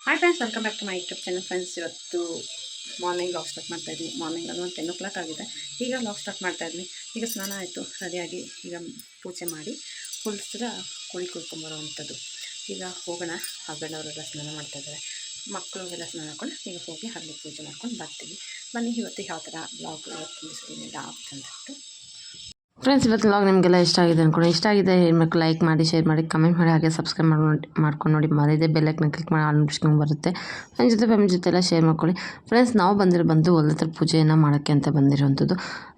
Hi friends, welcome back to my YouTube channel. Friends, ಇವತ್ತು morning log start ಮಾಡ್ತಾಯಿದ್ವಿ. Morning ಅದು ಒಂದು 10 o'clock ಆಗಿದೆ. ಈಗ ಲಾಗ್ ಸ್ಟಾರ್ಟ್ ಮಾಡ್ತಾಯಿದ್ವಿ. ಈಗ ಸ್ನಾನ ಆಯಿತು, ರೆಡಿಯಾಗಿ ಈಗ ಪೂಜೆ ಮಾಡಿ ಕುಳಿಸಿದ ಕೋಳಿ ಕುಯ್ಕೊಂಬರೋವಂಥದ್ದು. ಈಗ ಹೋಗೋಣ. ಹಸ್ಬೆಂಡ್ ಅವರೆಲ್ಲ ಸ್ನಾನ ಮಾಡ್ತಾಯಿದ್ದಾರೆ, ಮಕ್ಕಳಿಗೆಲ್ಲ ಸ್ನಾನ ಹಾಕೊಂಡು ಈಗ ಹೋಗಿ ಅಲ್ಲಿ ಪೂಜೆ ಮಾಡ್ಕೊಂಡು ಬರ್ತೀವಿ. ಬನ್ನಿ, ಇವತ್ತು ಯಾವ ಥರ ಬ್ಲಾಗ್ ಇವತ್ತು ಆಗುತ್ತೆ ಅಂದ್ಬಿಟ್ಟು. ಫ್ರೆಂಡ್ಸ್, ಇವತ್ತು ವ್ಲಾಗ್ ನಿಮಗೆಲ್ಲ ಇಷ್ಟ ಆಗಿದೆ ಅಂದ್ಕೊಂಡು, ಇಷ್ಟ ಆಗಿದೆ ಹೇಳಬೇಕು, ಲೈಕ್ ಮಾಡಿ, ಶೇರ್ ಮಾಡಿ, ಕಮೆಂಟ್ ಮಾಡಿ, ಹಾಗೆ ಸಬ್ಸ್ಕ್ರೈಬ್ ಮಾಡ್ಕೊಂಡು ನೋಡಿ. ಮರಿದೆ ಬೆಲ್ಲೈಕನ್ನ ಕ್ಲಿಕ್ ಮಾಡಿ ಆಲ್ ನೋಟಿಫಿಕೇಶನ್ ಬರುತ್ತೆ. ಫ್ಯಾಮಿಲಿ ಜೊತೆ ಎಲ್ಲ ಶೇರ್ ಮಾಡ್ಕೊಳ್ಳಿ. ಫ್ರೆಂಡ್ಸ್, ನಾವು ಬಂದು ಹೊಲದ ಹತ್ರ ಪೂಜೆಯನ್ನು ಮಾಡೋಕ್ಕೆ ಅಂತ ಬಂದಿರೋವಂಥದ್ದು.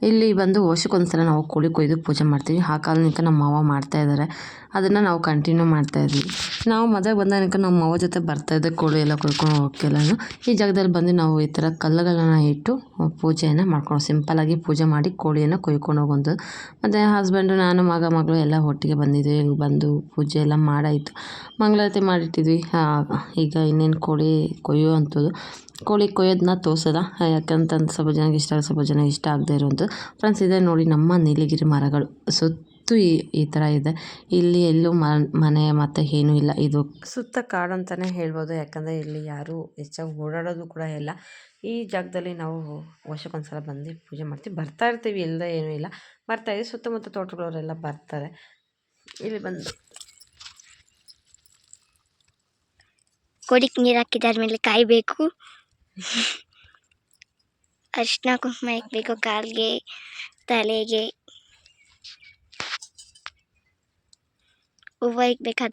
ಇಲ್ಲಿ ಬಂದು ವರ್ಷಕ್ಕೊಂದ್ಸಲ ನಾವು ಕೋಳಿ ಕೊಯ್ದು ಪೂಜೆ ಮಾಡ್ತೀವಿ. ಆ ಕಾಲನಿಂದ ನಮ್ಮ ಮಾವ ಮಾಡ್ತಾಯಿದ್ದಾರೆ, ಅದನ್ನು ನಾವು ಕಂಟಿನ್ಯೂ ಮಾಡ್ತಾಯಿದ್ವಿ. ನಾವು ಮದುವೆ ಬಂದಾಗ ನಮ್ಮ ಮಾವ ಜೊತೆ ಬರ್ತಾಯಿದ್ದೆ ಕೋಳಿ ಎಲ್ಲ ಕೊಯ್ಕೊಂಡು ಹೋಗೋಕ್ಕೆಲ್ಲನೂ. ಈ ಜಾಗದಲ್ಲಿ ಬಂದು ನಾವು ಈ ಥರ ಕಲ್ಲುಗಳನ್ನ ಇಟ್ಟು ಪೂಜೆಯನ್ನು ಮಾಡ್ಕೊಂಡು ಸಿಂಪಲ್ಲಾಗಿ ಪೂಜೆ ಮಾಡಿ ಕೋಳಿಯನ್ನು ಕೊಯ್ಕೊಂಡು ಹೋಗೋದು. ಮತ್ತು ಹಸ್ಬೆಂಡು, ನಾನು, ಮಗಳು ಎಲ್ಲ ಒಟ್ಟಿಗೆ ಬಂದಿದ್ವಿ. ಬಂದು ಪೂಜೆ ಎಲ್ಲ ಮಾಡಾಯಿತು, ಮಂಗಳಾರತಿ ಮಾಡಿಟ್ಟಿದ್ವಿ. ಈಗ ಇನ್ನೇನು ಕೋಳಿ ಕೊಯ್ಯುವಂಥದ್ದು. ಕೋಳಿ ಕೊಯ್ಯೋದನ್ನ ತೋರಿಸೋದ, ಯಾಕಂತಂದು ಸ್ವಲ್ಪ ಜನಕ್ಕೆ ಇಷ್ಟ ಆಗುತ್ತೆ, ಸ್ವಲ್ಪ ಜನ ಇಷ್ಟ ಆಗದೆ ಇರುವಂಥದ್ದು. ಫ್ರೆಂಡ್ಸ್, ಇದೆ ನೋಡಿ ನಮ್ಮ ನೀಲಗಿರಿ ಮರಗಳು ಸುತ್ತು ಈ ಥರ ಇದೆ. ಇಲ್ಲಿ ಎಲ್ಲೂ ಮನೆ ಮತ್ತು ಏನೂ ಇಲ್ಲ, ಇದು ಸುತ್ತ ಕಾಡು ಅಂತಲೇ ಹೇಳ್ಬೋದು. ಯಾಕಂದರೆ ಇಲ್ಲಿ ಯಾರೂ ಹೆಚ್ಚಾಗಿ ಓಡಾಡೋದು ಕೂಡ ಇಲ್ಲ. ಈ ಜಾಗದಲ್ಲಿ ನಾವು ವರ್ಷಕ್ಕೊಂದ್ಸಲ ಬಂದು ಪೂಜೆ ಮಾಡ್ತೀವಿ, ಬರ್ತಾ ಇರ್ತೀವಿ, ಇಲ್ಲದೆ ಏನೂ ಇಲ್ಲ, ಬರ್ತಾಯಿದ್ದೀವಿ. ಸುತ್ತಮುತ್ತ ತೋಟಗಳವರೆಲ್ಲ ಬರ್ತಾರೆ. ಇಲ್ಲಿ ಬಂದು ಕೋಡಿಗೆ ನೀರು ಹಾಕಿದಾದ್ಮೇಲೆ ಕಾಯಬೇಕು, ಅರಿಶಿನ ಕುಂಕುಮ ಇಕ್ಬೇಕು ಕಾಲಿಗೆ, ತಲೆಗೆ ಹೂವು ಇಕ್ಬೇಕು.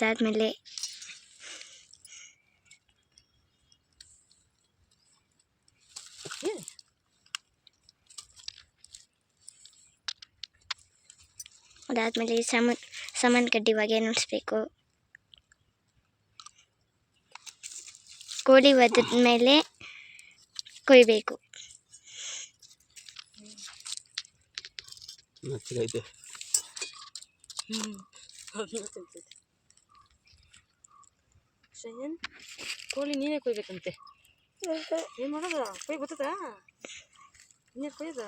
ಅದಾದ್ಮೇಲೆ ಸಾಮಾನು ಕಡ್ಡಿ ಹೊಗೆ ನುಡಿಸ್ಬೇಕು. ಕೋಳಿ ಒದ್ದ ಮೇಲೆ ಕೊಯ್ಬೇಕು. ಕೋಳಿ ನೀನೇ ಕೊಯ್ಬೇಕಂತೆ. ಏನು ಮಾಡೋದ? ಕೊಯ್ ಗೊತ್ತದ? ನೀನು ಕೊಯ್ಯದ?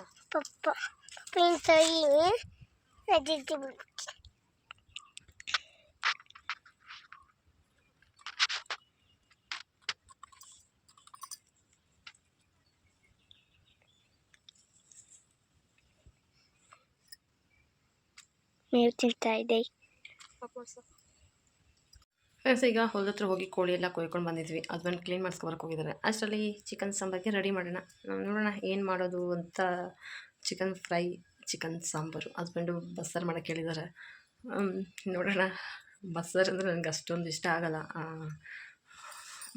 ಮೇವು ತಿಂತಾ ಇದೆ. ಫ್ರೆಂಡ್ಸ್, ಈಗ ಹೊಲದ ಹತ್ರ ಹೋಗಿ ಕೋಳಿ ಎಲ್ಲ ಕೊಯ್ಕೊಂಡು ಬಂದಿದ್ವಿ. ಹಸ್ಬೆಂಡ್ ಕ್ಲೀನ್ ಮಾಡಿಸ್ಕೊಬರಕ್ಕೆ ಹೋಗಿದ್ದಾರೆ. ಅಷ್ಟರಲ್ಲಿ ಚಿಕನ್ ಸಾಂಬಾರಿಗೆ ರೆಡಿ ಮಾಡೋಣ. ನೋಡೋಣ ಏನು ಮಾಡೋದು ಅಂತ. Chicken fry, chicken sambar. Husband ಬಸ್ಸಾರು ಮಾಡೋಕ್ಕೆ ಹೇಳಿದ್ದಾರೆ. ನೋಡೋಣ. ಬಸ್ಸಾರು ಅಂದರೆ ನನಗೆ ಅಷ್ಟೊಂದು ಇಷ್ಟ ಆಗೋಲ್ಲ,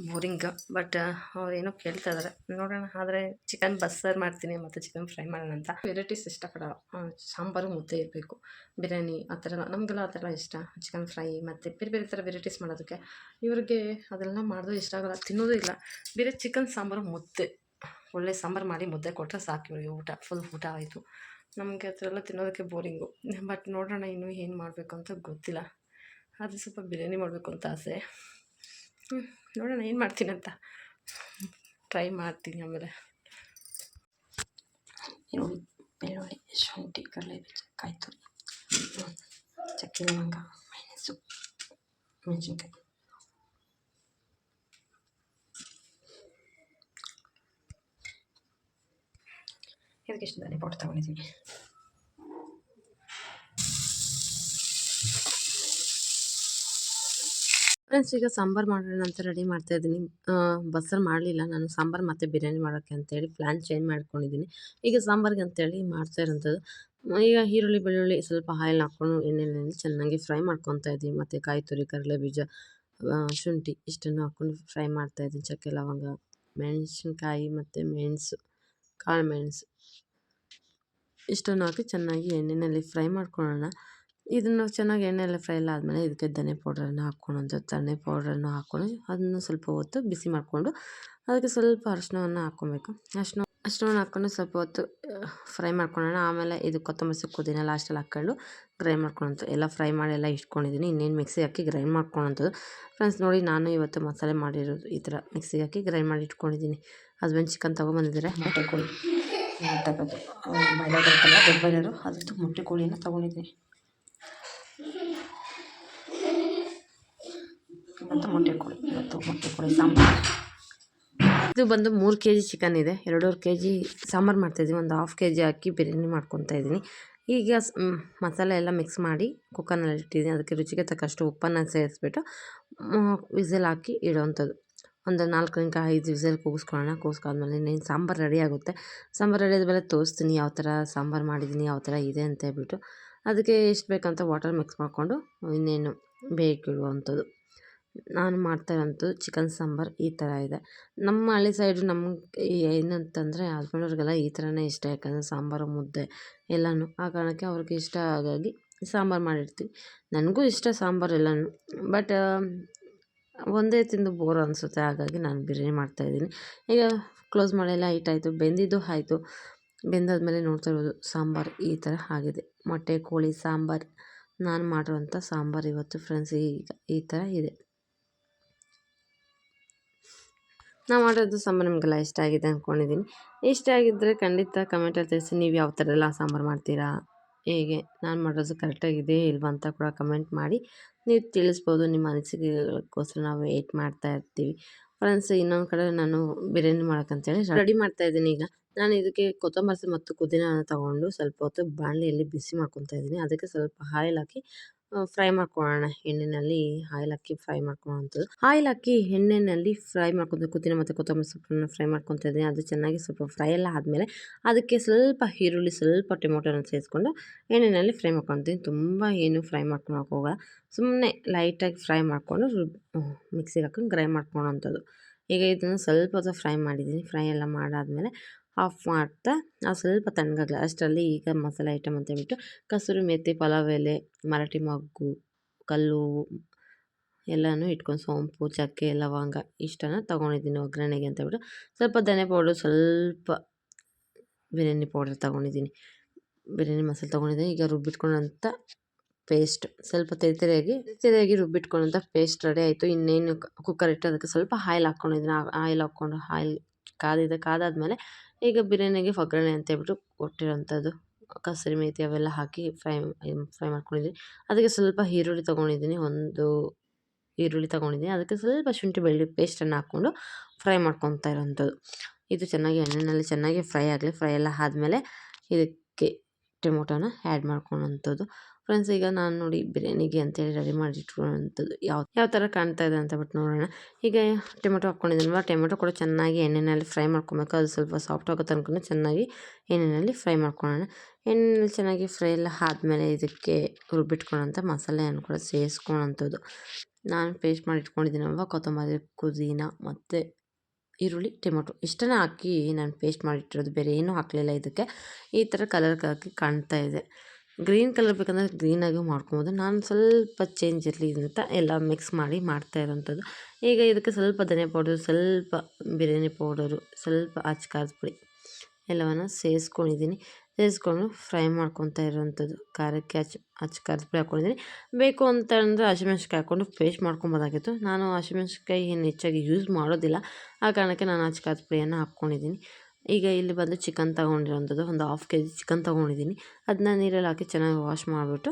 ಬೋರಿಂಗ್. ಬಟ್ ಅವ್ರೇನೋ ಕೇಳ್ತಾ ಇದ್ದಾರೆ, ನೋಡೋಣ. ಆದರೆ ಚಿಕನ್ ಬಸ್ಸಾರು ಮಾಡ್ತೀನಿ ಮತ್ತು ಚಿಕನ್ ಫ್ರೈ ಮಾಡೋಣ ಅಂತ. ವೆರೈಟೀಸ್ ಇಷ್ಟಪಡೋಲ್ಲ. ಸಾಂಬಾರು ಮುದ್ದೆ ಇರಬೇಕು, ಬಿರಿಯಾನಿ ಆ ಥರ ನಮಗೆಲ್ಲ ಆ ಥರ ಇಷ್ಟ. ಚಿಕನ್ ಫ್ರೈ ಮತ್ತು ಬೇರೆ ಬೇರೆ ಥರ ವೆರೈಟೀಸ್ ಮಾಡೋದಕ್ಕೆ. ಇವ್ರಿಗೆ ಅದೆಲ್ಲ ಮಾಡೋದು ಇಷ್ಟ ಆಗೋಲ್ಲ, ತಿನ್ನೋದು ಇಲ್ಲ. ಬೇರೆ ಚಿಕನ್ ಸಾಂಬಾರು ಮುದ್ದೆ, ಒಳ್ಳೆ ಸಾಂಬಾರು ಮಾಡಿ ಮುದ್ದೆ ಕೊಟ್ಟರೆ ಸಾಕು ಇವರಿಗೆ. ಫುಲ್ ಊಟ ಆಯಿತು. ನಮಗೆ ಆ ಥರ ಎಲ್ಲ ತಿನ್ನೋದಕ್ಕೆ ಬೋರಿಂಗು. ಬಟ್ ನೋಡೋಣ, ಇನ್ನೂ ಏನು ಮಾಡಬೇಕು ಅಂತ ಗೊತ್ತಿಲ್ಲ. ಆದರೆ ಸ್ವಲ್ಪ ಬಿರಿಯಾನಿ ಮಾಡಬೇಕು ಅಂತ ಆಸೆ. ನೋಡೋಣ ಏನು ಮಾಡ್ತೀನಿ ಅಂತ. ಟ್ರೈ ಮಾಡ್ತೀನಿ. ಆಮೇಲೆ ಈರುಳ್ಳಿ, ಬೆಳ್ಳುಳ್ಳಿ, ಶುಂಠಿ, ಕಡಲೆ ಬೀಜ, ಕಾಯಿ ತುರಿ, ಚಕ್ಕೆ, ಲವಂಗ, ಮೆಣಸು, ಮೆಣಸಿನ್ಕಾಯಿ. ಇದಕ್ಕೆ ಇಷ್ಟು ಧನಿಯಾ ಪೌಡರ್ ತಗೊಂಡಿದ್ದೀನಿ. ಫ್ರೆಂಡ್ಸ್, ಈಗ ಸಾಂಬಾರು ಮಾಡೋಣ ಅಂತ ರೆಡಿ ಮಾಡ್ತಾಯಿದ್ದೀನಿ. ಬಸ್ಸಾರು ಮಾಡಲಿಲ್ಲ ನಾನು, ಸಾಂಬಾರು ಮತ್ತು ಬಿರಿಯಾನಿ ಮಾಡೋಕ್ಕೆ ಅಂತೇಳಿ ಪ್ಲ್ಯಾನ್ ಚೇಂಜ್ ಮಾಡ್ಕೊಂಡಿದ್ದೀನಿ. ಈಗ ಸಾಂಬಾರಿಗೆ ಅಂತೇಳಿ ಮಾಡ್ತಾ ಇರೋಂಥದ್ದು. ಈಗ ಈರುಳ್ಳಿ, ಬೆಳ್ಳುಳ್ಳಿ, ಸ್ವಲ್ಪ ಆಯಿಲ್ ಹಾಕ್ಕೊಂಡು ಎಣ್ಣೆಯಲ್ಲಿ ಚೆನ್ನಾಗಿ ಫ್ರೈ ಮಾಡ್ಕೊತಾ ಇದ್ದೀನಿ. ಮತ್ತು ಕಾಯಿ ತುರಿ, ಕಡಲೆ ಬೀಜ, ಶುಂಠಿ ಇಷ್ಟನ್ನು ಹಾಕ್ಕೊಂಡು ಫ್ರೈ ಮಾಡ್ತಾಯಿದ್ದೀನಿ. ಚಕ್ಕೆ, ಲವಂಗ, ಮೆಣಸಿನ್ಕಾಯಿ ಮತ್ತು ಮೆಣಸು, ಕಾಳು ಮೆಣಸು ಇಷ್ಟನ್ನು ಹಾಕಿ ಚೆನ್ನಾಗಿ ಎಣ್ಣೆಯಲ್ಲಿ ಫ್ರೈ ಮಾಡ್ಕೊಳ್ಳೋಣ. ಇದನ್ನು ಚೆನ್ನಾಗಿ ಎಣ್ಣೆಯಲ್ಲಿ ಫ್ರೈ ಎಲ್ಲ ಆದಮೇಲೆ ಇದಕ್ಕೆ ಧನಿಯಾ ಪೌಡ್ರನ್ನು ಧನಿಯಾ ಹಾಕ್ಕೊಂಡು ಅದನ್ನು ಸ್ವಲ್ಪ ಹೊತ್ತು ಬಿಸಿ ಮಾಡಿಕೊಂಡು ಅದಕ್ಕೆ ಸ್ವಲ್ಪ ಅರಿಶಿನವನ್ನು ಹಾಕ್ಕೊಬೇಕು. ಅರಿಶಿನವನ್ನು ಹಾಕ್ಕೊಂಡು ಸ್ವಲ್ಪ ಹೊತ್ತು ಫ್ರೈ ಮಾಡ್ಕೊಳ್ಳೋಣ. ಆಮೇಲೆ ಇದು ಕೊತ್ತಂಬರಿ ಸೊಪ್ಪು, ಪುದೀನ ಲಾಸ್ಟಲ್ಲಿ ಹಾಕ್ಕೊಂಡು ಗ್ರೈಂಡ್ ಮಾಡ್ಕೊಳ್ಳೋಂಥದ್ದು. ಎಲ್ಲ ಫ್ರೈ ಮಾಡಿ ಎಲ್ಲ ಇಟ್ಕೊಂಡಿದ್ದೀನಿ. ಇನ್ನೇನು ಮಿಕ್ಸಿಗೆ ಹಾಕಿ ಗ್ರೈಂಡ್ ಮಾಡ್ಕೊಳ್ಳೋಂಥದ್ದು. ಫ್ರೆಂಡ್ಸ್, ನೋಡಿ, ನಾನು ಇವತ್ತು ಮಸಾಲೆ ಮಾಡಿರೋದು ಈ ಥರ ಮಿಕ್ಸಿಗೆ ಹಾಕಿ ಗ್ರೈಂಡ್ ಮಾಡಿ ಇಟ್ಕೊಂಡಿದ್ದೀನಿ. ಹಸ್ಬೆಂಡ್ ಚಿಕನ್ ತೊಗೊಂಬಂದಿದ್ದಾರೆ. ಮೊಟ್ಟೆ ಕೋಳಿ ತಗೋದು ಬಾಯ್ಲರ್ ಇರುತ್ತಲ್ಲ, ದೊಡ್ಡ ಬಾಯ್ಲರು, ಅದ್ರದ್ದು ಮೊಟ್ಟೆ ಕೋಳಿಯನ್ನು ತೊಗೊಂಡಿದ್ದೀನಿ. ಮತ್ತು ಮೊಟ್ಟೆ ಕೋಳಿ, ಇವತ್ತು ಮೊಟ್ಟೆ ಕೋಳಿ ಸಾಂಬಾರು. ಇದು ಬಂದು 3 kg ಚಿಕನ್ ಇದೆ, 2.5 kg ಸಾಂಬಾರು ಮಾಡ್ತಾಯಿದ್ದೀನಿ, ಒಂದು 1/2 kg ಹಾಕಿ ಬಿರಿಯಾನಿ ಮಾಡ್ಕೊತಾ ಇದ್ದೀನಿ. ಈಗ ಮಸಾಲೆ ಎಲ್ಲ ಮಿಕ್ಸ್ ಮಾಡಿ ಕುಕ್ಕರ್ನಲ್ಲಿ ಇಟ್ಟಿದ್ದೀನಿ. ಅದಕ್ಕೆ ರುಚಿಗೆ ತಕ್ಕಷ್ಟು ಉಪ್ಪನ್ನು ಸೇರಿಸ್ಬಿಟ್ಟು ವಿಸಿಲ್ ಹಾಕಿ ಇಡೋವಂಥದ್ದು. ಒಂದು 4-5 ವಿಸಿಲ್ ಕೂಗಿಸ್ಕೊಂಡ್ಮೇಲೆ ಇನ್ನೇನು ಸಾಂಬಾರು ರೆಡಿ ಆಗುತ್ತೆ. ಸಾಂಬಾರು ರೆಡಿ ಆದಮೇಲೆ ತೋರಿಸ್ತೀನಿ ಯಾವ ಥರ ಸಾಂಬಾರು ಮಾಡಿದ್ದೀನಿ, ಯಾವ ಥರ ಇದೆ ಅಂತ ಹೇಳ್ಬಿಟ್ಟು. ಅದಕ್ಕೆ ಎಷ್ಟು ಬೇಕಂತ ವಾಟರ್ ಮಿಕ್ಸ್ ಮಾಡಿಕೊಂಡು ಇನ್ನೇನು ಬೇಯಿಡುವಂಥದ್ದು. ನಾನು ಮಾಡ್ತಾ ಇರೋಂಥದ್ದು ಚಿಕನ್ ಸಾಂಬಾರು ಈ ಥರ ಇದೆ. ನಮ್ಮ ಹಳ್ಳಿ ಸೈಡು ನಮ್ಗೆ ಏನಂತಂದರೆ ಹಸ್ಬೆಂಡವ್ರಿಗೆಲ್ಲ ಈ ಥರನೇ ಇಷ್ಟ, ಯಾಕಂದರೆ ಸಾಂಬಾರು ಮುದ್ದೆ ಎಲ್ಲನೂ ಆ ಕಾರಣಕ್ಕೆ ಅವ್ರಿಗೆ ಇಷ್ಟ. ಹಾಗಾಗಿ ಸಾಂಬಾರು ಮಾಡಿರ್ತೀವಿ. ನನಗೂ ಇಷ್ಟ ಸಾಂಬಾರು ಎಲ್ಲನೂ, ಬಟ್ ಒಂದೇ ತಿಂದು ಬೋರ್ ಅನಿಸುತ್ತೆ. ಹಾಗಾಗಿ ನಾನು ಬಿರಿಯಾನಿ ಮಾಡ್ತಾಯಿದ್ದೀನಿ. ಈಗ ಕ್ಲೋಸ್ ಮಾಡೆಲ್ಲ ಆಯಿತು, ಬೆಂದಿದ್ದು ಆಯಿತು. ಬೆಂದಾದ್ಮೇಲೆ ನೋಡ್ತಾ ಇರೋದು ಸಾಂಬಾರು ಈ ಥರ ಆಗಿದೆ. ಮೊಟ್ಟೆ ಕೋಳಿ ಸಾಂಬಾರು ನಾನು ಮಾಡಿರೋಂಥ ಸಾಂಬಾರು ಇವತ್ತು ಫ್ರೆಂಡ್ಸ್ ಈಗ ಈ ಥರ ಇದೆ. ನಾವು ಮಾಡೋದು ಸಾಂಬಾರು ನಿಮಗೆಲ್ಲ ಇಷ್ಟ ಆಗಿದೆ ಅಂದ್ಕೊಂಡಿದ್ದೀನಿ. ಇಷ್ಟ ಆಗಿದ್ದರೆ ಖಂಡಿತ ಕಮೆಂಟಲ್ಲಿ ತಿಳಿಸಿ, ನೀವು ಯಾವ ಥರ ಎಲ್ಲ ಸಾಂಬಾರು ಮಾಡ್ತೀರಾ, ಹೇಗೆ ನಾನು ಮಾಡೋದು ಕರೆಕ್ಟಾಗಿದೆ ಇಲ್ವಾ ಅಂತ ಕೂಡ ಕಮೆಂಟ್ ಮಾಡಿ ನೀವು ತಿಳಿಸ್ಬೋದು. ನಿಮ್ಮ ಅನಿಸಿಕೆಗೋಸ್ಕರ ನಾವು ವೇಟ್ ಮಾಡ್ತಾ ಇರ್ತೀವಿ ಫ್ರೆಂಡ್ಸ್. ಇನ್ನೊಂದು ಕಡೆ ನಾನು ಬಿರಿಯಾನಿ ಮಾಡೋಕ್ಕಂತೇಳಿ ರೆಡಿ ಮಾಡ್ತಾಯಿದ್ದೀನಿ. ಈಗ ನಾನು ಇದಕ್ಕೆ ಕೊತ್ತಂಬರಿ ಮತ್ತು ಪುದೀನ ತೊಗೊಂಡು ಸ್ವಲ್ಪ ಹೊತ್ತು ಬಾಣಲೆಯಲ್ಲಿ ಬಿಸಿ ಮಾಡ್ಕೊತಾ ಇದ್ದೀನಿ. ಅದಕ್ಕೆ ಸ್ವಲ್ಪ ಆಯಿಲ್ ಹಾಕಿ ಫ್ರೈ ಮಾಡ್ಕೊಳ್ಳೋಣ. ಎಣ್ಣೆಯಲ್ಲಿ ಆಯಿಲ್ ಹಾಕಿ ಫ್ರೈ ಮಾಡ್ಕೊಳ್ಳೋವಂಥದ್ದು. ಆಯಿಲ್ ಹಾಕಿ ಎಣ್ಣೆಯಲ್ಲಿ ಫ್ರೈ ಮಾಡ್ಕೊಂಡು ಪುದೀನ ಮತ್ತು ಕೊತ್ತಂಬರಿ ಸೊಪ್ಪನ್ನು ಫ್ರೈ ಮಾಡ್ಕೊತಾ ಇದ್ದೀನಿ. ಅದು ಚೆನ್ನಾಗಿ ಸ್ವಲ್ಪ ಫ್ರೈ ಎಲ್ಲ ಆದಮೇಲೆ ಅದಕ್ಕೆ ಸ್ವಲ್ಪ ಈರುಳ್ಳಿ, ಸ್ವಲ್ಪ ಟೊಮೊಟೊನ ಸೇರಿಸ್ಕೊಂಡು ಎಣ್ಣೆಯಲ್ಲಿ ಫ್ರೈ ಮಾಡ್ಕೊತೀನಿ. ತುಂಬ ಏನು ಫ್ರೈ ಮಾಡ್ಕೊಳಕ್ಕೆ ಹೋಗಲ್ಲ, ಸುಮ್ಮನೆ ಲೈಟಾಗಿ ಫ್ರೈ ಮಾಡಿಕೊಂಡು ಮಿಕ್ಸಿಗೆ ಹಾಕೊಂಡು ಗ್ರೈಂಡ್ ಮಾಡ್ಕೊಳ್ಳೋವಂಥದ್ದು. ಈಗ ಇದನ್ನು ಸ್ವಲ್ಪ ಹೊತ್ತು ಫ್ರೈ ಮಾಡಿದ್ದೀನಿ. ಫ್ರೈ ಎಲ್ಲ ಮಾಡಾದಮೇಲೆ ಆಫ್ ಮಾಡ್ತಾ ಸ್ವಲ್ಪ ತಣ್ಣಗಾಗಲ್ಲ ಅಷ್ಟರಲ್ಲಿ ಈಗ ಮಸಾಲೆ ಐಟಮ್ ಅಂತ ಹೇಳ್ಬಿಟ್ಟು ಕಸೂರಿ ಮೇಥಿ, ಪಲಾವ್ ಎಲೆ, ಮರಾಠಿ ಮೊಗ್ಗು, ಕಲ್ಲು ಎಲ್ಲನೂ ಇಟ್ಕೊಂಡು ಸೋಂಪು, ಚಕ್ಕೆ, ಲವಂಗ ಇಷ್ಟನ್ನು ತೊಗೊಂಡಿದ್ದೀನಿ ಒಗ್ಗರಣೆಗೆ ಅಂತ ಹೇಳ್ಬಿಟ್ಟು. ಸ್ವಲ್ಪ ಧನೆ ಪೌಡ್ರು, ಸ್ವಲ್ಪ ಬಿರಿಯಾನಿ ಪೌಡರ್ ತೊಗೊಂಡಿದ್ದೀನಿ, ಬಿರಿಯಾನಿ ಮಸಾಲೆ ತೊಗೊಂಡಿದ್ದೀನಿ. ಈಗ ರುಬ್ಬಿಟ್ಕೊಂಡಂಥ ಪೇಸ್ಟ್ ಸ್ವಲ್ಪ ತೆರೆಯಾಗಿ ರುಬ್ಬಿಟ್ಕೊಂಡಂಥ ಪೇಸ್ಟ್ ರೆಡಿ ಆಯಿತು. ಇನ್ನೇನು ಕುಕ್ಕರ್ ಇಟ್ಟು ಅದಕ್ಕೆ ಸ್ವಲ್ಪ ಆಯಿಲ್ ಹಾಕ್ಕೊಂಡಿದ್ದೀನಿ. ಆಯಿಲ್ ಹಾಕ್ಕೊಂಡು ಆಯಿಲ್ ಕಾದಾದ್ಮೇಲೆ ಈಗ ಬಿರಿಯಾನಿಗೆ ಒಗ್ಗರಣೆ ಅಂತ ಹೇಳ್ಬಿಟ್ಟು ಕೊಟ್ಟಿರೋಂಥದ್ದು ಕಸೂರಿ ಮೇಥಿ ಅವೆಲ್ಲ ಹಾಕಿ ಫ್ರೈ ಮಾಡ್ಕೊಂಡಿದ್ದೀನಿ. ಅದಕ್ಕೆ ಸ್ವಲ್ಪ ಈರುಳ್ಳಿ ತೊಗೊಂಡಿದ್ದೀನಿ, ಒಂದು ಈರುಳ್ಳಿ ತೊಗೊಂಡಿದ್ದೀನಿ. ಅದಕ್ಕೆ ಸ್ವಲ್ಪ ಶುಂಠಿ ಬೆಳ್ಳುಳ್ಳಿ ಪೇಸ್ಟನ್ನು ಹಾಕ್ಕೊಂಡು ಫ್ರೈ ಮಾಡ್ಕೊತಾ ಇರೋವಂಥದ್ದು. ಇದು ಚೆನ್ನಾಗಿ ಎಣ್ಣೆಯಲ್ಲಿ ಚೆನ್ನಾಗಿ ಫ್ರೈ ಆಗಲಿ. ಫ್ರೈ ಎಲ್ಲ ಆದಮೇಲೆ ಇದಕ್ಕೆ ಟೊಮೊಟೊನ ಆ್ಯಡ್ ಮಾಡ್ಕೊಳ್ಳೋವಂಥದ್ದು ಫ್ರೆಂಡ್ಸ್. ಈಗ ನಾನು ನೋಡಿ ಬಿರಿಯಾನಿಗೆ ಅಂತೇಳಿ ರೆಡಿ ಮಾಡಿ ಇಟ್ಕೊಳ್ಳೋವಂಥದ್ದು ಯಾವ ಥರ ಕಾಣ್ತಾ ಇದೆ ಅಂತ ಬಿಟ್ಟು ನೋಡೋಣ. ಈಗ ಟೊಮೆಟೊ ಹಾಕ್ಕೊಂಡಿದ್ದೀನಲ್ವ, ಟೊಮೆಟೊ ಕೂಡ ಚೆನ್ನಾಗಿ ಎಣ್ಣೆಯಲ್ಲಿ ಫ್ರೈ ಮಾಡ್ಕೊಬೇಕು. ಅದು ಸ್ವಲ್ಪ ಸಾಫ್ಟ್ ಆಗೋ ತನಕ ಚೆನ್ನಾಗಿ ಎಣ್ಣೆಯಲ್ಲಿ ಫ್ರೈ ಮಾಡ್ಕೊಳ್ಳೋಣ. ಎಣ್ಣೆಯಲ್ಲಿ ಚೆನ್ನಾಗಿ ಫ್ರೈ ಎಲ್ಲ ಆದಮೇಲೆ ಇದಕ್ಕೆ ರುಬ್ಬಿಟ್ಕೊಳ್ಳೋಂಥ ಮಸಾಲೆಯನ್ನು ಕೂಡ ಸೇರಿಸ್ಕೊಳ್ಳೋವಂಥದ್ದು. ನಾನು ಪೇಸ್ಟ್ ಮಾಡಿ ಇಟ್ಕೊಂಡಿದ್ದೀನಲ್ವ, ಕೊತ್ತಂಬರಿ, ಪುದೀನ ಮತ್ತು ಈರುಳ್ಳಿ, ಟೊಮೆಟೊ ಇಷ್ಟನ್ನು ಹಾಕಿ ನಾನು ಪೇಸ್ಟ್ ಮಾಡಿಟ್ಟಿರೋದು, ಬೇರೆ ಏನೂ ಹಾಕಲಿಲ್ಲ. ಇದಕ್ಕೆ ಈ ಥರ ಕಲರ್ ಹಾಕಿ ಕಾಣ್ತಾ ಇದೆ. ಗ್ರೀನ್ ಕಲರ್ ಬೇಕಂದರೆ ಗ್ರೀನಾಗಿ ಮಾಡ್ಕೊಬೋದು. ನಾನು ಸ್ವಲ್ಪ ಚೇಂಜ್ ಇರಲಿ ಅಂತ ಎಲ್ಲ ಮಿಕ್ಸ್ ಮಾಡಿ ಮಾಡ್ತಾ ಇರೋವಂಥದ್ದು. ಈಗ ಇದಕ್ಕೆ ಸ್ವಲ್ಪ ಧನಿಯಾ ಪೌಡರು, ಸ್ವಲ್ಪ ಬಿರಿಯಾನಿ ಪೌಡರು, ಸ್ವಲ್ಪ ಖಾರದ ಪುಡಿ ಎಲ್ಲವನ್ನು ಸೇರಿಸ್ಕೊಂಡು ಫ್ರೈ ಮಾಡ್ಕೊತಾ ಇರೋವಂಥದ್ದು. ಖಾರಕ್ಕೆ ಖಾರದ ಪುಡಿ ಹಾಕ್ಕೊಂಡಿದ್ದೀನಿ. ಬೇಕು ಅಂತಂದರೆ ಹಸಿಮೆಣ್ಸಿಕಾಯಿ ಹಾಕ್ಕೊಂಡು ಪೇಸ್ಟ್ ಮಾಡ್ಕೊಬೋದಾಗಿತ್ತು. ನಾನು ಹಸಿಮೆಣ್ಸಿಕಾಯಿ ಏನು ಹೆಚ್ಚಾಗಿ ಯೂಸ್ ಮಾಡೋದಿಲ್ಲ, ಆ ಕಾರಣಕ್ಕೆ ನಾನು ಖಾರದ ಪುಡಿಯನ್ನು ಹಾಕ್ಕೊಂಡಿದ್ದೀನಿ. ಈಗ ಇಲ್ಲಿ ಬಂದು ಚಿಕನ್ ತೊಗೊಂಡಿರೋವಂಥದ್ದು, ಒಂದು 1/2 kg ಚಿಕನ್ ತೊಗೊಂಡಿದ್ದೀನಿ. ಅದನ್ನ ನೀರಲ್ಲಿ ಹಾಕಿ ಚೆನ್ನಾಗಿ ವಾಶ್ ಮಾಡಿಬಿಟ್ಟು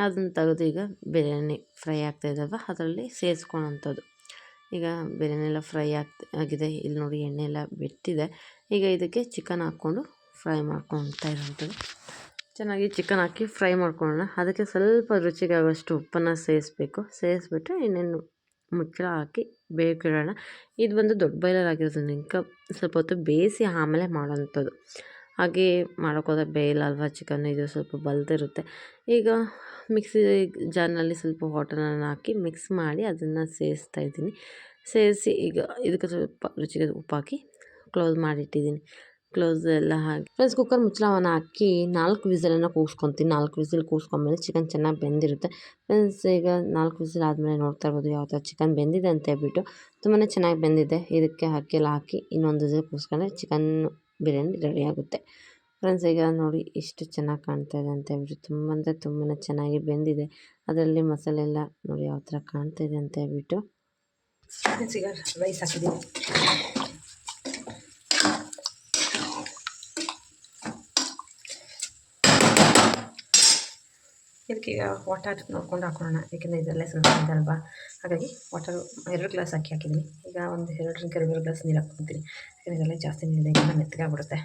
ಅದನ್ನು ತೆಗೆದು ಈಗ ಬಿರಿಯಾನಿ ಫ್ರೈ ಆಗ್ತಾಯಿದ್ದಲ್ವ ಅದರಲ್ಲಿ ಸೇರಿಸ್ಕೊಳ್ಳೋವಂಥದ್ದು. ಈಗ ಬಿರಿಯಾನಿ ಎಲ್ಲ ಫ್ರೈ ಆಗಿದೆ. ಇಲ್ಲಿ ನೋಡಿ ಎಣ್ಣೆ ಎಲ್ಲ ಬಿಟ್ಟಿದೆ. ಈಗ ಇದಕ್ಕೆ ಚಿಕನ್ ಹಾಕ್ಕೊಂಡು ಫ್ರೈ ಮಾಡ್ಕೊತಾ ಇರೋವಂಥದ್ದು. ಚೆನ್ನಾಗಿ ಚಿಕನ್ ಹಾಕಿ ಫ್ರೈ ಮಾಡ್ಕೊಳ್ಳೋಣ. ಅದಕ್ಕೆ ಸ್ವಲ್ಪ ರುಚಿಗೆ ಆಗೋಷ್ಟು ಉಪ್ಪನ್ನು ಸೇರಿಸ್ಬಿಟ್ಟು ಇನ್ನೇನು ಮುಚ್ಚಳ ಹಾಕಿ ಬೇಯಿಸಿಡೋಣ. ಇದು ಬಂದು ದೊಡ್ಡ ಬಾಯ್ಲರ್ ಆಗಿರೋದ್ರಿಂದ ఇంకా ಸ್ವಲ್ಪ ಹೊತ್ತು ಬೇಯಿಸಿ ಆಮೇಲೆ ಮಾಡೋವಂಥದ್ದು. ಹಾಗೆ ಮಾಡೋಕ್ಕೋದ್ರೆ ಬೇಯಲ್ಲ ಚಿಕನ್, ಇದು ಸ್ವಲ್ಪ ಬಲ್ದಿರುತ್ತೆ. ಈಗ ಮಿಕ್ಸಿ ಜಾರ್ನಲ್ಲಿ ಸ್ವಲ್ಪ ವಾಟರನ್ನು ಹಾಕಿ ಮಿಕ್ಸ್ ಮಾಡಿ ಅದನ್ನು ಸೇರಿಸಿ ಈಗ ಇದಕ್ಕೆ ಸ್ವಲ್ಪ ರುಚಿಗೆ ಉಪ್ಪು ಹಾಕಿ ಕ್ಲೋಸ್ ಮಾಡಿಟ್ಟಿದ್ದೀನಿ. ಕ್ಲೋಸ್ ಎಲ್ಲ ಹಾಕಿ ಫ್ರೆಂಡ್ಸ್ ಕುಕ್ಕರ್ ಮುಚ್ಚಳವನ್ನು ಹಾಕಿ 4 ವಿಸಿಲನ್ನು ಕೂಗಿಸ್ಕೊತೀನಿ. 4 ವಿಸಿಲ್ ಕೂಗಿಸ್ಕೊಂಡ್ಮೇಲೆ ಚಿಕನ್ ಚೆನ್ನಾಗಿ ಬೆಂದಿರುತ್ತೆ ಫ್ರೆಂಡ್ಸ್. ಈಗ 4 ವಿಸಿಲ್ ಆದಮೇಲೆ ನೋಡ್ತಾ ಇರ್ಬೋದು ಯಾವ ಥರ ಚಿಕನ್ ಬೆಂದಿದೆ ಅಂತ ಹೇಳ್ಬಿಟ್ಟು. ತುಂಬಾ ಚೆನ್ನಾಗಿ ಬೆಂದಿದೆ. ಇದಕ್ಕೆ ಅಕ್ಕಿಯೆಲ್ಲ ಹಾಕಿ ಇನ್ನೊಂದು ವಿಸಿಲ್ ಕೂಗಿಸ್ಕೊಂಡ್ರೆ ಚಿಕನ್ ಬಿರಿಯಾನಿ ರೆಡಿ ಆಗುತ್ತೆ ಫ್ರೆಂಡ್ಸ್. ಈಗ ನೋಡಿ ಎಷ್ಟು ಚೆನ್ನಾಗಿ ಕಾಣ್ತಾ ಇದೆ ಅಂತ ಹೇಳ್ಬಿಟ್ಟು, ತುಂಬ ಅಂದರೆ ತುಂಬಾ ಚೆನ್ನಾಗಿ ಬೆಂದಿದೆ. ಅದರಲ್ಲಿ ಮಸಾಲೆ ಎಲ್ಲ ನೋಡಿ ಯಾವ ಥರ ಕಾಣ್ತಾ ಇದೆ ಅಂತ ಹೇಳ್ಬಿಟ್ಟು. ಈಗ ರೈಸ್ ಹಾಕಿದ್ದೀನಿ. ಇದಕ್ಕೆ ಈಗ ವಾಟರ್ ನೋಡ್ಕೊಂಡು ಹಾಕೊಳ್ಳೋಣ, ಏಕೆಂದರೆ ಇದರಲ್ಲೇ ಸ್ವಲ್ಪ ಇದೆ ಅಲ್ವಾ. ಹಾಗಾಗಿ ವಾಟರು 2 ಗ್ಲಾಸ್ ಅಕ್ಕಿ ಹಾಕಿದ್ದೀನಿ. ಈಗ ಒಂದು 2 ಗ್ಲಾಸ್ ನೀರು ಹಾಕ್ಕೊತೀನಿ, ಯಾಕೆಂದರೆ ಇದರಲ್ಲೇ ಜಾಸ್ತಿ ನೀರಿದೆ, ಈಗ ಮೆತ್ತಗೆ ಆಗ್ಬಿಡುತ್ತೆ.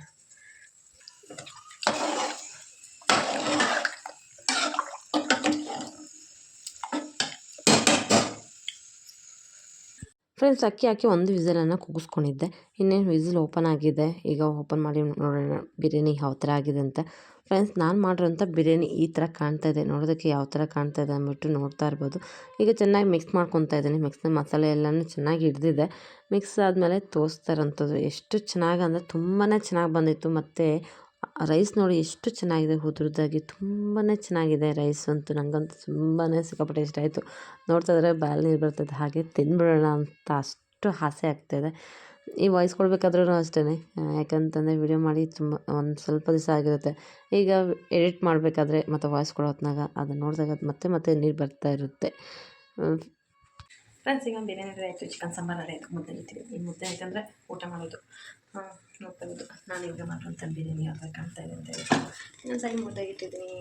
ಫ್ರೆಂಡ್ಸ್ ಅಕ್ಕಿ ಹಾಕಿ ಒಂದು ವಿಸಲನ್ನು ಕೂಗಿಸ್ಕೊಂಡಿದ್ದೆ. ಇನ್ನೇನು ವಿಸಿಲ್ ಓಪನ್ ಆಗಿದೆ. ಈಗ ಓಪನ್ ಮಾಡಿ ನೋಡೋಣ ಬಿರಿಯಾನಿ ಯಾವ ಥರ ಆಗಿದೆ ಅಂತ. ಫ್ರೆಂಡ್ಸ್ ನಾನು ಮಾಡಿರೋಂಥ ಬಿರಿಯಾನಿ ಈ ಥರ ಕಾಣ್ತಾ ಇದೆ. ನೋಡೋದಕ್ಕೆ ಯಾವ ಥರ ಕಾಣ್ತಾ ಇದೆ ಅಂದ್ಬಿಟ್ಟು ನೋಡ್ತಾ ಇರ್ಬೋದು. ಈಗ ಚೆನ್ನಾಗಿ ಮಿಕ್ಸ್ ಮಾಡ್ಕೊತಾ ಇದ್ದೀನಿ. ಮಿಕ್ಸ್ ಮಸಾಲೆ ಎಲ್ಲನೂ ಚೆನ್ನಾಗಿ ಹಿಡ್ದಿದೆ. ಮಿಕ್ಸ್ ಆದಮೇಲೆ ತೋರಿಸ್ತಾ ಇರೋಂಥದ್ದು ಎಷ್ಟು ಚೆನ್ನಾಗಿ ಅಂದರೆ ತುಂಬಾ ಚೆನ್ನಾಗಿ ಬಂದಿತ್ತು. ಮತ್ತು ರೈಸ್ ನೋಡಿ ಎಷ್ಟು ಚೆನ್ನಾಗಿದೆ, ಉದುರ್ದಾಗಿ ತುಂಬಾ ಚೆನ್ನಾಗಿದೆ ರೈಸ್ ಅಂತೂ. ನನಗಂತೂ ತುಂಬಾ ಸಿಕ್ಕಾಪಟ್ಟೆ ಇಷ್ಟ ಆಯಿತು. ನೋಡ್ತಾ ಇದ್ರೆ ಬಾಯಲ್ಲಿ ನೀರು ಬರ್ತದೆ, ಹಾಗೆ ತಿಂದ್ಬಿಡೋಣ ಅಂತ ಅಷ್ಟು ಆಸೆ ಆಗ್ತಾಯಿದೆ. ಈ ವಾಯ್ಸ್ ಕೊಡಬೇಕಾದ್ರೂ ಅಷ್ಟೇ, ಯಾಕಂತಂದರೆ ವಿಡಿಯೋ ಮಾಡಿ ಒಂದು ಸ್ವಲ್ಪ ದಿವಸ ಆಗಿರುತ್ತೆ. ಈಗ ಎಡಿಟ್ ಮಾಡಬೇಕಾದ್ರೆ ಮತ್ತು ವಾಯ್ಸ್ ಕೊಡೋ ಹೊತ್ನಾಗ ಅದನ್ನು ನೋಡಿದಾಗ ಮತ್ತೆ ನೀರು ಬರ್ತಾ ಇರುತ್ತೆ. ಫ್ರೆಂಡ್ಸ್ ಈಗ ಬಿರಿಯಾನಿ ರೆಡಿ ಆಯಿತು, ಚಿಕನ್ ಸಾಂಬಾರು ರೆಡಿ ಆಯಿತು, ಮುದ್ದೆ ಇರ್ತೀವಿ. ಈ ಮುದ್ದೆ ಆಯ್ತಂದರೆ ಊಟ ಮಾಡೋದು. ನೋಡ್ತಾ ಇರೋದು ನಾನು ಈಗ ಮಾಡುವಂಥ ಬಿರಿಯಾನಿ ಯಾವ ಥರ ಕಾಣ್ತಾ ಇದೆ ಅಂತ ಹೇಳಿ. ಇನ್ನೊಂದು ಸಾರಿ ಮುದ್ದೆ ಇಟ್ಟಿದ್ದೀನಿ,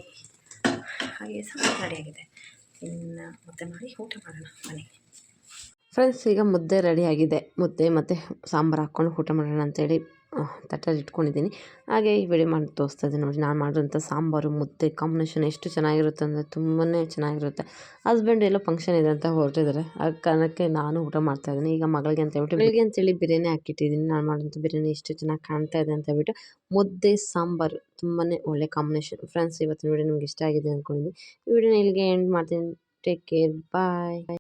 ಹಾಗೆ ಸಾಂಬಾರು ರೆಡಿಯಾಗಿದೆ. ಇನ್ನು ಮುದ್ದೆ ಮಾಡಿ ಊಟ ಮಾಡೋಣ ಮನೆಗೆ. ಫ್ರೆಂಡ್ಸ್ ಈಗ ಮುದ್ದೆ ರೆಡಿಯಾಗಿದೆ. ಮುದ್ದೆ ಮತ್ತು ಸಾಂಬಾರು ಹಾಕ್ಕೊಂಡು ಊಟ ಮಾಡೋಣ ಅಂತೇಳಿ ತಟ್ಟೆಲಿ ಇಟ್ಕೊಂಡಿದ್ದೀನಿ. ಹಾಗೆ ಈ ವಿಡಿಯೋ ಮಾಡಿ ತೋರಿಸ್ತಾ ಇದ್ದೀನಿ ನೋಡಿ. ನಾನು ಮಾಡಿರೋಂಥ ಸಾಂಬಾರು ಮುದ್ದೆ ಕಾಂಬಿನೇಷನ್ ಎಷ್ಟು ಚೆನ್ನಾಗಿರುತ್ತೆ ಅಂದರೆ ತುಂಬಾ ಚೆನ್ನಾಗಿರುತ್ತೆ. ಹಸ್ಬೆಂಡ್ ಎಲ್ಲೋ ಫಂಕ್ಷನ್ ಇದೆ ಅಂತ ಹೊರಟಿದ್ದಾರೆ, ಆ ಕಾರಣಕ್ಕೆ ನಾನು ಊಟ ಮಾಡ್ತಾಯಿದ್ದೀನಿ. ಈಗ ಮಗಳಿಗೆ ಅಂತೇಳಿ ಬಿರಿಯಾನಿ ಹಾಕಿಟ್ಟಿದ್ದೀನಿ. ನಾನು ಮಾಡೋಂಥ ಬಿರಿಯಾನಿ ಎಷ್ಟು ಚೆನ್ನಾಗಿ ಕಾಣ್ತಾ ಇದೆ ಅಂತ ಹೇಳ್ಬಿಟ್ಟು. ಮುದ್ದೆ ಸಾಂಬಾರು ತುಂಬಾ ಒಳ್ಳೆ ಕಾಂಬಿನೇಷನ್. ಫ್ರೆಂಡ್ಸ್ ಇವತ್ತಿನ ವಿಡಿಯೋ ನಿಮ್ಗೆ ಇಷ್ಟ ಆಗಿದೆ ಅಂದ್ಕೊಂಡಿದ್ದೀನಿ. ಈ ವಿಡಿಯೋನ ಇಲ್ಲಿಗೆ ಎಂಡ್ ಮಾಡ್ತೀನಿ. ಟೇಕ್ ಕೇರ್, ಬಾಯ್.